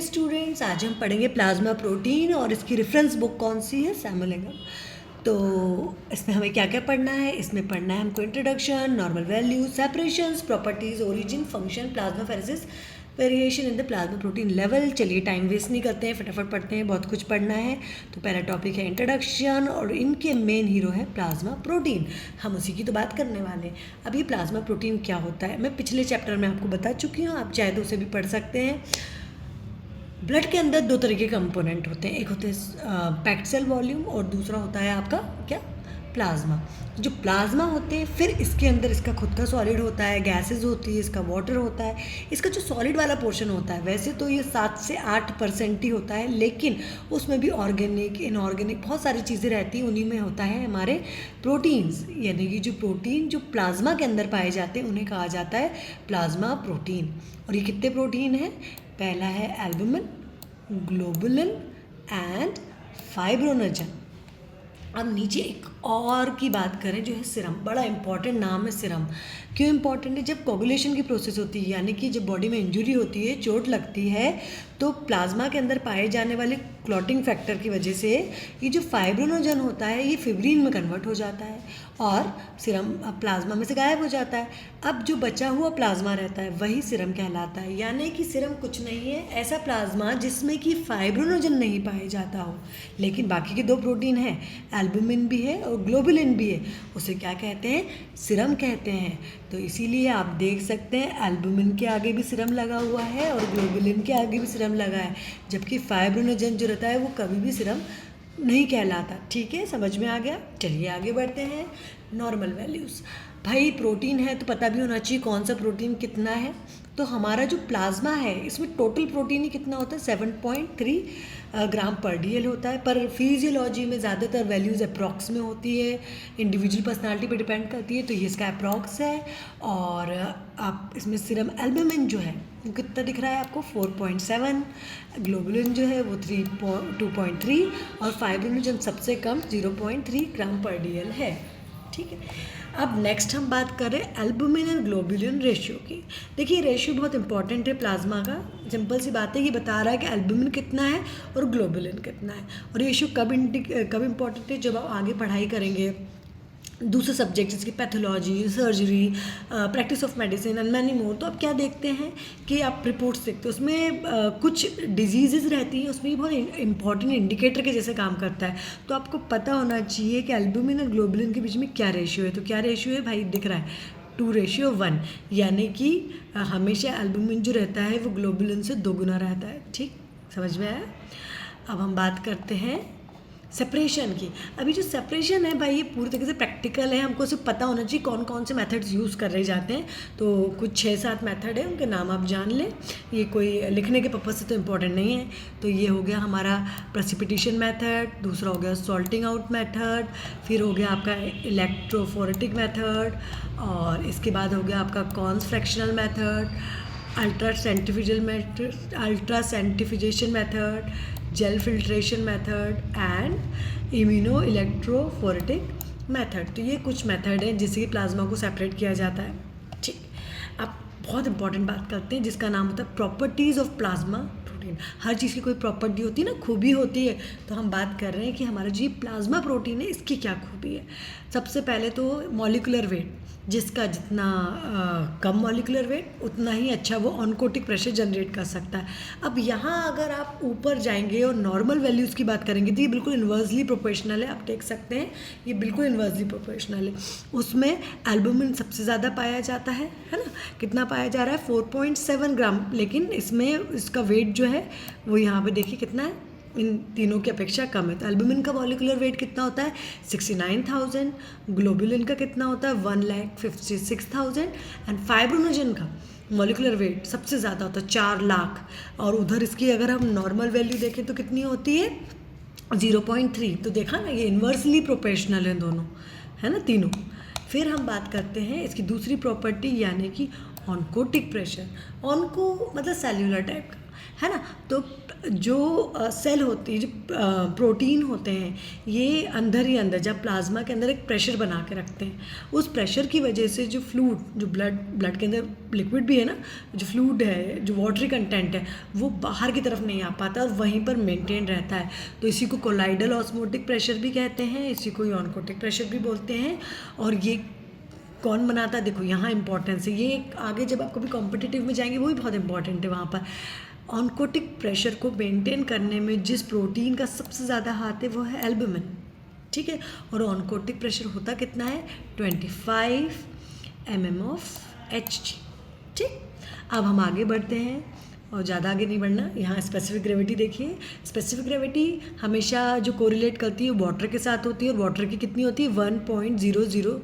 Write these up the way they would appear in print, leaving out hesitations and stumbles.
Students, आज हम पढ़ेंगे प्लाज्मा प्रोटीन और इसकी रेफरेंस बुक कौन सी है, सैमुएल। तो इसमें हमें क्या क्या पढ़ना है, इसमें पढ़ना है हमको introduction, normal values, separations, properties, origin, function, plasmapheresis, variation in the plasma protein level. चलिए टाइम वेस्ट नहीं करते हैं, फटाफट पढ़ते हैं, बहुत कुछ पढ़ना है। तो पहला टॉपिक है इंट्रोडक्शन और इनके मेन हीरो है प्लाज्मा प्रोटीन। हम उसी की तो बात करने वाले हैं। अब ये प्लाज्मा प्रोटीन क्या होता है मैं पिछले चैप्टर में आपको बता चुकी हूँ, आप चाहे तो उसे भी पढ़ सकते हैं। ब्लड के अंदर दो तरह के कंपोनेंट होते हैं, एक होते हैं पैक्ड सेल वॉल्यूम और दूसरा होता है आपका क्या, प्लाज्मा। जो प्लाज्मा होते हैं फिर इसके अंदर इसका खुद का सॉलिड होता है, गैसेस होती है, इसका वाटर होता है। इसका जो सॉलिड वाला पोर्शन होता है वैसे तो ये 7 से 8% ही होता है, लेकिन उसमें भी ऑर्गेनिक, इनऑर्गेनिक बहुत सारी चीज़ें रहती हैं। उन्हीं में होता है हमारे प्रोटीन्स, यानी कि जो प्रोटीन जो प्लाज्मा के अंदर पाए जाते हैं उन्हें कहा जाता है प्लाज्मा प्रोटीन। और ये कितने प्रोटीन हैं, पहला है एल्बुमिन, ग्लोबुलिन एंड फाइब्रोनोजन। अब नीचे एक और की बात करें जो है सीरम, बड़ा इंपॉर्टेंट नाम है सीरम। क्यों इंपॉर्टेंट है, जब कोगुलेशन की प्रोसेस होती है यानी कि जब बॉडी में इंजरी होती है, चोट लगती है, तो प्लाज्मा के अंदर पाए जाने वाले क्लॉटिंग फैक्टर की वजह से ये जो फाइब्रोनोजन होता है ये फिब्रिन में कन्वर्ट हो जाता है और सीरम प्लाज्मा में से गायब हो जाता है। अब जो बचा हुआ प्लाज्मा रहता है वही सीरम कहलाता है। यानी कि सीरम कुछ नहीं है ऐसा प्लाज्मा जिसमें कि फाइब्रोनोजन नहीं पाया जाता हो, लेकिन बाकी के दो प्रोटीन हैं, एल्बुमिन भी है और ग्लोबुलिन भी है, उसे क्या कहते हैं, सीरम कहते हैं। तो इसीलिए आप देख सकते हैं एल्बुमिन के आगे भी सीरम लगा हुआ है और ग्लोबुलिन के आगे भी सीरम लगा है, जबकि फाइब्रोनोजन जो रहता है वो कभी भी सीरम नहीं कहलाता। ठीक है, समझ में आ गया। चलिए आगे बढ़ते हैं। नॉर्मल वैल्यूज़, भाई प्रोटीन है तो पता भी होना चाहिए कौन सा प्रोटीन कितना है। तो हमारा जो प्लाज्मा है इसमें टोटल प्रोटीन ही कितना होता है, 7.3 ग्राम पर डीएल होता है। पर फिजियोलॉजी में ज़्यादातर वैल्यूज़ अप्रॉक्स में होती है, इंडिविजुअल पर्सनालिटी पे डिपेंड करती है, तो ये इसका अप्रॉक्स है। और आप इसमें सीरम एल्बुमिन जो है वो कितना दिख रहा है आपको, 4.7, ग्लोबुलिन जो है वो 2.3 और फाइब्रोनोजन सबसे कम 0.3 ग्राम पर डीएल है। ठीक है, अब नेक्स्ट हम बात करें एल्बुमिन और ग्लोबुलिन रेशियो की। देखिए रेशियो बहुत इंपॉर्टेंट है प्लाज्मा का। सिंपल सी बात है, ये बता रहा है कि एल्बुमिन कितना है और ग्लोबुलिन कितना है। और रेशियो कब इंपॉर्टेंट है, जब आप आगे पढ़ाई करेंगे दूसरे सब्जेक्ट जैसे कि pathology, surgery, practice of medicine and many more. तो आप क्या देखते हैं कि आप रिपोर्ट्स देखते हो, उसमें कुछ डिजीज़ रहती हैं, उसमें ये बहुत इंपॉर्टेंट इंडिकेटर के जैसे काम करता है। तो आपको पता होना चाहिए कि एल्बुमिन और ग्लोबुलिन के बीच में क्या रेशियो है। तो क्या रेशियो है भाई, दिख रहा है 2:1, यानी कि हमेशा एल्बुमिन जो रहता है वो ग्लोबुलिन से 2 गुना रहता है। ठीक, समझ में आया। अब हम बात करते हैं सेपरेशन की। अभी जो सेपरेशन है भाई ये पूरी तरीके से प्रैक्टिकल है, हमको सिर्फ पता होना चाहिए कौन कौन से मेथड्स यूज़ कर रहे जाते हैं। तो कुछ 6-7 मेथड है, उनके नाम आप जान लें, ये कोई लिखने के पर्पज़ से तो इम्पोर्टेंट नहीं है। तो ये हो गया हमारा प्रेसिपिटेशन मेथड, दूसरा हो गया सॉल्टिंग आउट मेथड, फिर हो गया आपका इलेक्ट्रोफोरेटिक मेथड, और इसके बाद हो गया आपका Cohn's fractional method, ultra centrifugation method, gel filtration method and immuno electrophoretic method. तो ये कुछ मेथड हैं जिससे कि प्लाज्मा को सेपरेट किया जाता है। ठीक, अब बहुत इंपॉर्टेंट बात करते हैं जिसका नाम होता है प्रॉपर्टीज़ ऑफ प्लाज्मा प्रोटीन। हर चीज़ की कोई प्रॉपर्टी होती है ना, खूबी होती है। तो हम बात कर रहे हैं कि हमारा जो प्लाज्मा प्रोटीन है इसकी क्या खूबी है। सबसे पहले तो मॉलिक्यूलर वेट, जिसका जितना कम मॉलिक्यूलर वेट उतना ही अच्छा वो ऑनकोटिक प्रेशर जनरेट कर सकता है। अब यहाँ अगर आप ऊपर जाएंगे और नॉर्मल वैल्यूज़ की बात करेंगे तो ये बिल्कुल इन्वर्सली प्रोपोर्शनल है, आप देख सकते हैं ये बिल्कुल इन्वर्सली प्रोपोर्शनल है। उसमें एल्बुमिन सबसे ज़्यादा पाया जाता है ना, कितना पाया जा रहा है, 4.7 ग्राम, लेकिन इसमें इसका वेट जो है वो यहाँ पर देखिए कितना है, इन तीनों की अपेक्षा कम है। तो एल्बुमिन का मॉलिक्यूलर वेट कितना होता है, 69,000, ग्लोबुलिन का कितना होता है, 1,56,000 एंड फाइब्रोनोजन का मॉलिक्यूलर वेट सबसे ज़्यादा होता है 4 लाख। और उधर इसकी अगर हम नॉर्मल वैल्यू देखें तो कितनी होती है, 0.3। तो देखा ना, ये इन्वर्सली प्रोपोर्शनल है दोनों, है ना, तीनों। फिर हम बात करते हैं इसकी दूसरी प्रॉपर्टी यानी कि ऑनकोटिक प्रेशर। ऑनको मतलब सेल्यूलर टाइप का, है ना। तो जो सेल होती है, जो प्रोटीन होते हैं, ये अंदर ही अंदर जब प्लाज्मा के अंदर एक प्रेशर बना के रखते हैं, उस प्रेशर की वजह से जो फ्लूइड, जो ब्लड के अंदर लिक्विड भी है ना, जो फ्लूइड है, जो वाटरी कंटेंट है, वो बाहर की तरफ नहीं आ पाता और वहीं पर मेंटेन रहता है। तो इसी को कोलाइडल ऑस्मोटिक प्रेशर भी कहते हैं, इसी को ऑनकोटिक प्रेशर भी बोलते हैं। और ये कौन बनाता है, देखो यहाँ इंपॉर्टेंस है, ये आगे जब आप कभी कॉम्पिटिटिव में जाएंगे वो भी बहुत इंपॉर्टेंट है। वहाँ पर ऑनकोटिक प्रेशर को मेंटेन करने में जिस प्रोटीन का सबसे ज़्यादा हाथ है वो है एल्बुमिन, ठीक है। और ऑनकोटिक प्रेशर होता कितना है, 25 mm ऑफ Hg, ठीक। अब हम आगे बढ़ते हैं और ज़्यादा आगे नहीं बढ़ना। यहाँ स्पेसिफिक ग्रेविटी देखिए, स्पेसिफिक ग्रेविटी हमेशा जो कोरिलेट करती है वाटर के साथ होती है, और वाटर की कितनी होती है, 1.000,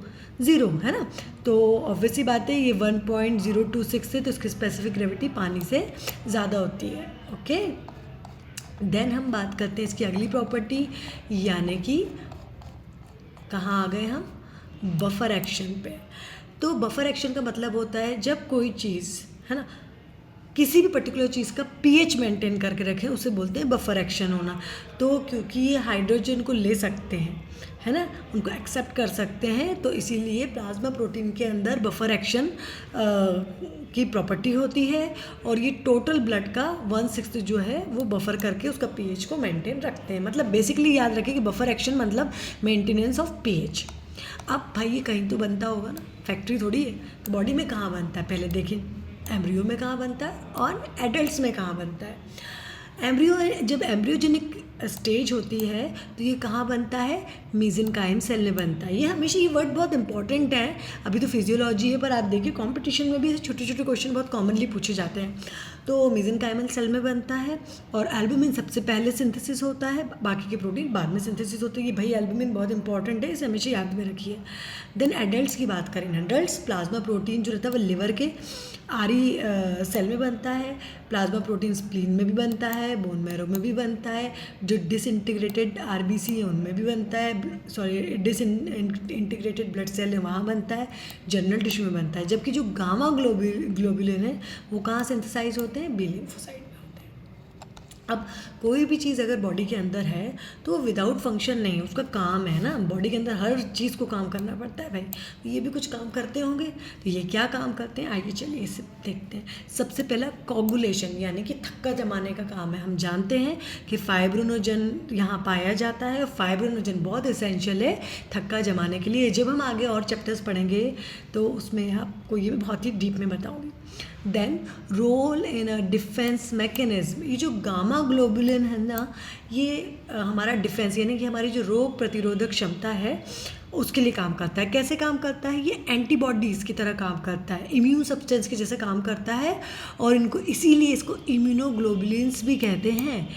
है ना। तो ऑब्वियसली बात है, ये 1.026 है, तो इसकी स्पेसिफिक ग्रेविटी पानी से ज़्यादा होती है। ओके, देन हम बात करते हैं इसकी अगली प्रॉपर्टी, यानी कि कहाँ आ गए हम, बफर एक्शन पे। तो बफर एक्शन का मतलब होता है जब कोई चीज़, है ना, किसी भी पर्टिकुलर चीज़ का पीएच मेंटेन करके रखें, उसे बोलते हैं बफर एक्शन होना। तो क्योंकि ये हाइड्रोजन को ले सकते हैं, है ना, उनको एक्सेप्ट कर सकते हैं, तो इसीलिए प्लाज्मा प्रोटीन के अंदर बफर एक्शन की प्रॉपर्टी होती है। और ये टोटल ब्लड का 1/6 जो है वो बफर करके उसका पीएच को मेंटेन रखते हैं। मतलब बेसिकली याद रखें कि बफर एक्शन मतलब मेंटेनेंस ऑफ पीएच। अब भाई ये कहीं तो बनता होगा ना, फैक्ट्री थोड़ी है। तो बॉडी में कहाँ बनता है, पहले देखें, एम्ब्रियो में कहाँ बनता है और एडल्ट्स में कहाँ बनता है। एम्ब्रियो, जब एम्ब्रियोजेनिक स्टेज होती है तो ये कहाँ बनता है, मेसेनकाइम सेल में बनता है। ये हमेशा, ये वर्ड बहुत इंपॉर्टेंट है। अभी तो फिजियोलॉजी है, पर आप देखिए कॉम्पिटिशन में भी छोटे छोटे क्वेश्चन बहुत कॉमनली पूछे जाते हैं। तो मेसेनकाइमल सेल में बनता है, और एल्बुमिन सबसे पहले सिंथेसिस होता है, बाकी के प्रोटीन बाद में सिंथेसिस होते हैं। भाई एल्बुमिन बहुत इंपॉर्टेंट है, इसे हमेशा याद में रखिए। देन एडल्ट्स की बात करें, एडल्ट्स प्लाज्मा प्रोटीन जो रहता है वो लिवर के आरी सेल में बनता है, प्लाज्मा प्रोटीन स्प्लीन में भी बनता है, बोन मैरो में भी बनता है, जो डिसइंटीग्रेटेड आरबीसी है उनमें भी बनता है, सॉरी डिसइंटीग्रेटेड ब्लड सेल है वहाँ बनता है, जनरल टिश्यू में बनता है। जबकि जो गामा ग्लोबुलिन है वो कहाँ सिंथेसाइज होते हैं, बी लिम्फोसाइट में होते हैं। अब कोई भी चीज़ अगर बॉडी के अंदर है तो वो विदाउट फंक्शन नहीं है, उसका काम है ना, बॉडी के अंदर हर चीज़ को काम करना पड़ता है भाई। तो ये भी कुछ काम करते होंगे, तो ये क्या काम करते हैं, आइए चलिए इसे देखते हैं। सबसे पहला कोगुलेशन, यानी कि थक्का जमाने का काम है। हम जानते हैं कि फाइब्रोनोजन यहाँ पाया जाता है, और फाइब्रोनोजन बहुत इसेंशियल है थक्का जमाने के लिए। जब हम आगे और चैप्टर्स पढ़ेंगे तो उसमें आपको ये भी बहुत ही डीप में बताऊँगी। Then role in a defense mechanism, ये जो गामा ग्लोबुलिन है ना, ये हमारा डिफेंस, यानी कि हमारी जो रोग प्रतिरोधक क्षमता है उसके लिए काम करता है। कैसे काम करता है, ये एंटीबॉडीज़ की तरह काम करता है, इम्यून सब्सटेंस के जैसे काम करता है, और इनको इसीलिए इसको इम्यूनोग्लोबुलिन्स भी कहते हैं।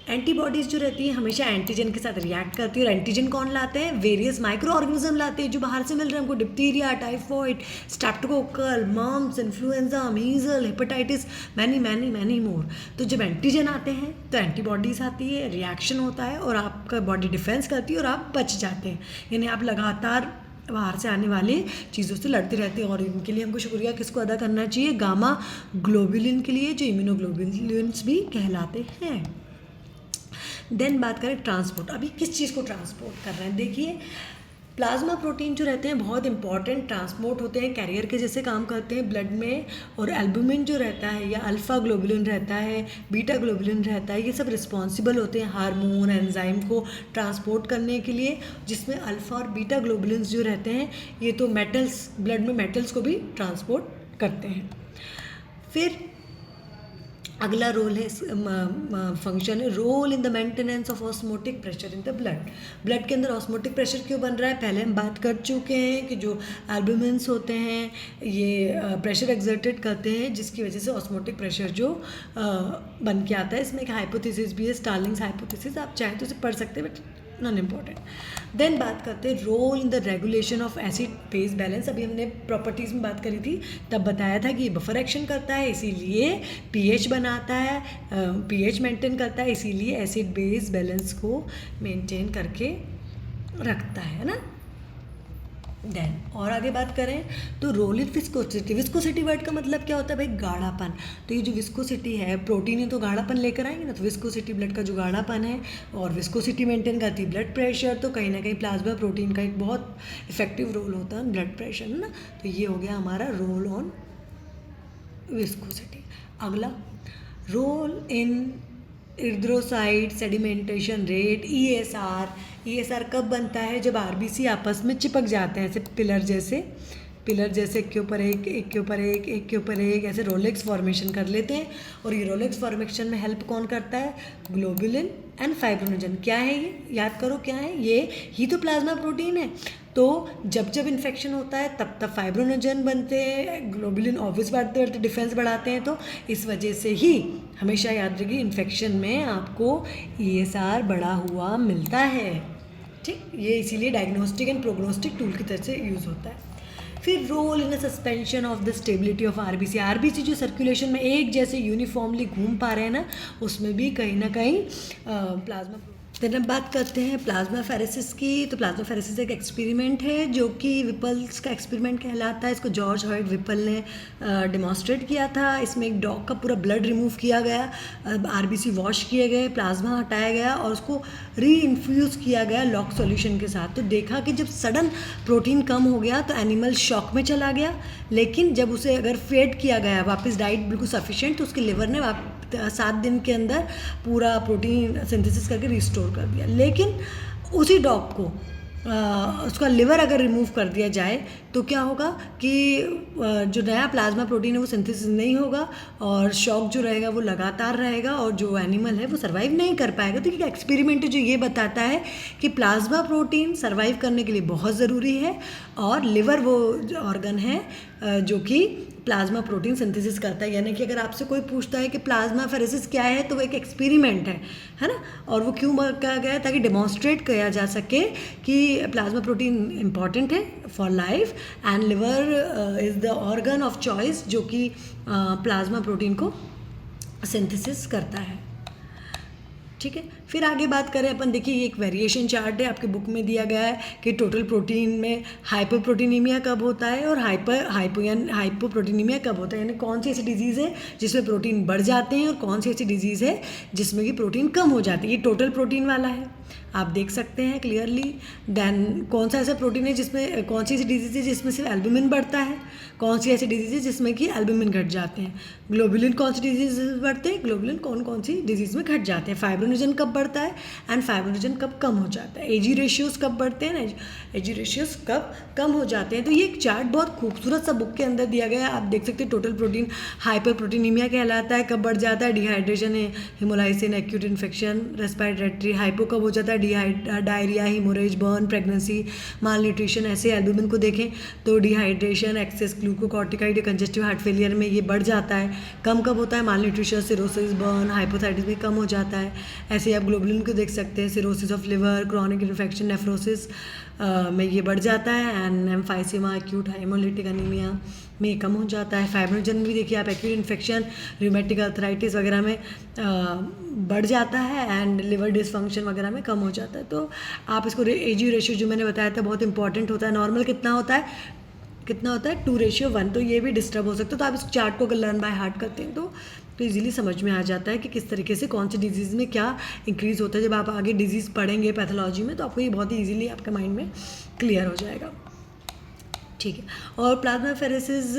एंटीबॉडीज़ जो रहती है हमेशा एंटीजन के साथ रिएक्ट करती है, और एंटीजन कौन लाते हैं, वेरियस माइक्रो ऑर्गेनिज्म लाते हैं जो बाहर से मिल रहे हैं हमको, diphtheria, typhoid, streptococcal, mumps, influenza, measles, hepatitis, many many many more. तो जब एंटीजन आते हैं तो एंटीबॉडीज़ आती है, रिएक्शन होता है, और आपका बॉडी डिफेंस करती है और आप बच जाते हैं। यानी आप लगातार बाहर से आने वाली चीज़ों से लड़ते रहते हैं। और इनके लिए हमको शुक्रिया किसको अदा करना चाहिए, गामा ग्लोबुलिन के लिए, जो इम्यूनोग्लोबुलिन्स भी कहलाते हैं। देन बात करें ट्रांसपोर्ट, अभी किस चीज़ को ट्रांसपोर्ट कर रहे हैं, देखिए प्लाज्मा प्रोटीन जो रहते हैं बहुत इंपॉर्टेंट ट्रांसपोर्ट होते हैं, कैरियर के जैसे काम करते हैं ब्लड में। और एल्बुमिन जो रहता है, या अल्फ़ा ग्लोबुलिन रहता है, बीटा ग्लोबुलिन रहता है, ये सब रिस्पॉन्सिबल होते हैं हार्मोन एंजाइम को ट्रांसपोर्ट करने के लिए, जिसमें अल्फ़ा और बीटा ग्लोबुलिन्स जो रहते हैं ये तो मेटल्स, ब्लड में मेटल्स को भी ट्रांसपोर्ट करते हैं। फिर अगला रोल है, फंक्शन है, role in the maintenance of osmotic pressure in the blood. Blood के अंदर ऑस्मोटिक प्रेशर क्यों बन रहा है, पहले हम बात कर चुके हैं कि जो एल्बुमिन्स होते हैं ये प्रेशर एक्सर्टेड करते हैं, जिसकी वजह से ऑस्मोटिक प्रेशर जो बन के आता है। इसमें एक हाइपोथेसिस भी है, स्टार्लिंग्स हाइपोथेसिस, आप चाहें तो इसे पढ़ सकते हैं, बट नॉन इम्पॉर्टेंट। देन बात करते हैं role in the regulation of acid base balance. अभी हमने प्रॉपर्टीज़ में बात करी थी, तब बताया था कि ये बफर एक्शन करता है, इसीलिए पीएच बनाता है, पीएच मेंटेन करता है, इसीलिए एसिड बेस बैलेंस को मेंटेन करके रखता है ना। देन और आगे बात करें तो role in viscosity. Viscosity word का मतलब क्या होता है भाई? गाढ़ापन। तो ये जो विस्कोसिटी है, प्रोटीन ही तो गाढ़ापन लेकर आएंगे ना, तो विस्कोसिटी ब्लड का जो गाढ़ापन है, और विस्कोसिटी मेंटेन करती है ब्लड प्रेशर। तो कहीं ना कहीं प्लाज्मा प्रोटीन का एक बहुत इफेक्टिव रोल होता है ब्लड प्रेशर, है ना। तो ये हो गया हमारा रोल ऑन विस्कोसिटी। अगला, role in erythrocyte sedimentation rate, ESR कब बनता है? जब आरबीसी आपस में चिपक जाते हैं, ऐसे पिलर जैसे एक के ऊपर एक, एक के ऊपर एक, एक के ऊपर एक, ऐसे रोलेक्स फॉर्मेशन कर लेते हैं। और ये रोलेक्स फॉर्मेशन में हेल्प कौन करता है? Globulin and fibrinogen. क्या है ये? याद करो क्या है ये? ही तो प्लाज्मा प्रोटीन है। तो जब जब इन्फेक्शन होता है तब तब फाइब्रोनोजन बनते हैं, ग्लोबुलिन ऑब्वियस बढ़ते बढ़ते डिफेंस बढ़ाते हैं। तो इस वजह से ही हमेशा याद रखिए इन्फेक्शन में आपको ईएसआर बढ़ा हुआ मिलता है। ठीक, ये इसीलिए डायग्नोस्टिक एंड प्रोग्नोस्टिक टूल की तरह से यूज़ होता है। फिर role in suspension of the stability of RBC जो सर्कुलेशन में एक जैसे यूनिफॉर्मली घूम पा रहे हैं ना, उसमें भी कहीं ना कहीं प्लाज्मा। देन अब बात करते हैं प्लाज्मा फेरेसिस की। तो प्लाज्मा फेरेसिस एक एक्सपेरिमेंट है जो कि विपल्स का एक्सपेरिमेंट कहलाता है। इसको जॉर्ज हॉयट विपल ने डिमॉन्स्ट्रेट किया था। इसमें एक डॉग का पूरा ब्लड रिमूव किया गया, आरबीसी वॉश किए गए, प्लाज्मा हटाया गया और उसको री इन्फ्यूज़ किया गया लॉक सॉल्यूशन के साथ। तो देखा कि जब सडन प्रोटीन कम हो गया तो एनिमल शॉक में चला गया, लेकिन जब उसे अगर फेड किया गया वापस, डाइट बिल्कुल सफिशिएंट, तो उसके लिवर ने 7 दिन के अंदर पूरा प्रोटीन सिंथेसिस करके रिस्टोर कर दिया। लेकिन उसी डॉग को उसका लिवर अगर रिमूव कर दिया जाए तो क्या होगा कि जो नया प्लाज्मा प्रोटीन है वो सिंथेसिस नहीं होगा और शॉक जो रहेगा वो लगातार रहेगा और जो एनिमल है वो सर्वाइव नहीं कर पाएगा। तो ये एक्सपेरिमेंट है जो ये बताता है कि प्लाज्मा प्रोटीन सर्वाइव करने के लिए बहुत ज़रूरी है और लिवर वो ऑर्गन है जो कि प्लाज्मा प्रोटीन सिंथेसिस करता है। यानी कि अगर आपसे कोई पूछता है कि प्लाज्मा फेरेसिस क्या है तो वो एक एक्सपेरिमेंट है ना। और वो क्यों किया गया है? ताकि डिमॉन्स्ट्रेट किया जा सके कि प्लाज्मा प्रोटीन इंपॉर्टेंट है for life and liver is the organ of choice जो कि प्लाज्मा प्रोटीन को सिंथेसिस करता है। ठीक है, फिर आगे बात करें अपन, देखिए ये एक वेरिएशन चार्ट है आपके बुक में दिया गया है कि टोटल प्रोटीन में हाइपोप्रोटीनीमिया कब होता है और हाइपोप्रोटीनीमिया कब होता है। यानी कौन सी ऐसी डिजीज़ है जिसमें प्रोटीन बढ़ जाते हैं और कौन सी ऐसी डिजीज़ है जिसमें कि प्रोटीन कम हो जाती है। ये टोटल प्रोटीन वाला है, आप देख सकते हैं क्लियरली। देन कौन सा ऐसा प्रोटीन है जिसमें, कौन सी ऐसी डिजीज़ है जिसमें सिर्फ एल्बुमिन बढ़ता है, कौन सी ऐसी डिजीज़ है जिसमें कि एल्बुमिन घट जाते हैं। ग्लोबुलिन कौन सी डिजीज़ में बढ़ते हैं, ग्लोबुलिन कौन सी डिजीज़ में घट जाते हैं। फाइब्रोनोजन कब बढ़ता है एंड फाइब्रोनोजन कब कम हो जाता है। एजी रेशियोज कब बढ़ते हैं ना, एजी रेशियोज कब कम हो जाते हैं। तो ये एक चार्ट बहुत खूबसूरत सा बुक के अंदर दिया गया है, आप देख सकते हैं। टोटल प्रोटीन हाइपरप्रोटीनीमिया कहलाता है, कब बढ़ जाता है। डिहाइड्रेशन है, haemolysin, acute infection, respiratory. Hypo कब हो जाता है, diarrhoea, haemorrhage, burn, pregnancy, malnutrition. ऐसे एल्बुमिन को देखें तो dehydration, excess glucocorticoid, congestive heart failure में ये बढ़ जाता है। कम कब होता है, malnutrition, cirrhosis, burn, hypothyroidism में कम हो जाता है। ऐसे आप ग्लोबुलिन को देख सकते हैं, cirrhosis of liver, chronic infection, nephrosis में ये बढ़ जाता है। And emphysema, acute haemolytic anaemia में कम हो जाता है। फाइब्रोनोजन भी देखिए आप, एक्यूट इन्फेक्शन, रूमेटिक अर्थराइटिस वगैरह में बढ़ जाता है एंड लिवर डिसफंक्शन वगैरह में कम हो जाता है। तो आप इसको एजी रेशियो जो मैंने बताया था बहुत इंपॉर्टेंट होता है। नॉर्मल कितना होता है 2:1, तो ये भी डिस्टर्ब हो सकता है। तो आप इस चार्ट को अगर लर्न बाय हार्ट करते हैं तो इजीली समझ में आ जाता है कि किस तरीके से कौन सी डिजीज़ में क्या इंक्रीज़ होता है। जब आप आगे डिजीज़ पढ़ेंगे पैथोलॉजी में तो आपको ये बहुत ही ईजिली आपके माइंड में क्लियर हो जाएगा। ठीक है, और प्लाज्मा फेरेसिस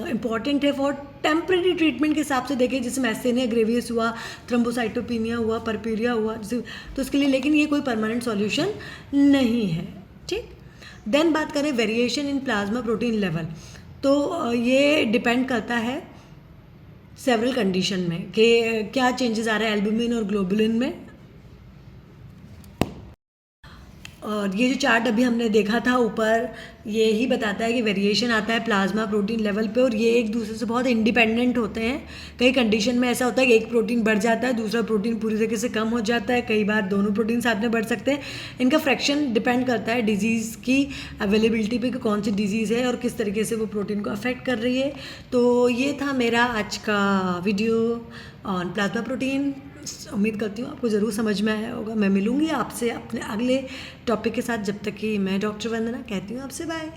इंपॉर्टेंट है फॉर टेम्परेरी ट्रीटमेंट के हिसाब से देखें, जैसे मैसेनिया ग्रेवियस हुआ, थ्रोम्बोसाइटोपिनिया हुआ, परप्यूरिया हुआ, जैसे तो इसके लिए, लेकिन ये कोई परमानेंट सॉल्यूशन नहीं है। ठीक, देन बात करें variation in plasma protein level, तो ये डिपेंड करता है सेवरल कंडीशन में कि क्या चेंजेस आ रहे हैं एल्बुमिन और ग्लोबुलिन में। और ये जो चार्ट अभी हमने देखा था ऊपर, ये ही बताता है कि वेरिएशन आता है प्लाज्मा प्रोटीन लेवल पे और ये एक दूसरे से बहुत इंडिपेंडेंट होते हैं। कई कंडीशन में ऐसा होता है कि एक प्रोटीन बढ़ जाता है, दूसरा प्रोटीन पूरी तरीके से कम हो जाता है, कई बार दोनों प्रोटीन साथ में बढ़ सकते हैं। इनका फ्रैक्शन डिपेंड करता है डिजीज़ की अवेलेबिलिटी पे कि कौन सी डिजीज़ है और किस तरीके से वो प्रोटीन को अफेक्ट कर रही है। तो ये था मेरा आज का वीडियो ऑन प्लाज्मा प्रोटीन। उम्मीद करती हूँ आपको ज़रूर समझ में आया होगा। मैं मिलूँगी आपसे अपने अगले टॉपिक के साथ, जब तक कि मैं डॉक्टर वंदना कहती हूँ आपसे बाय।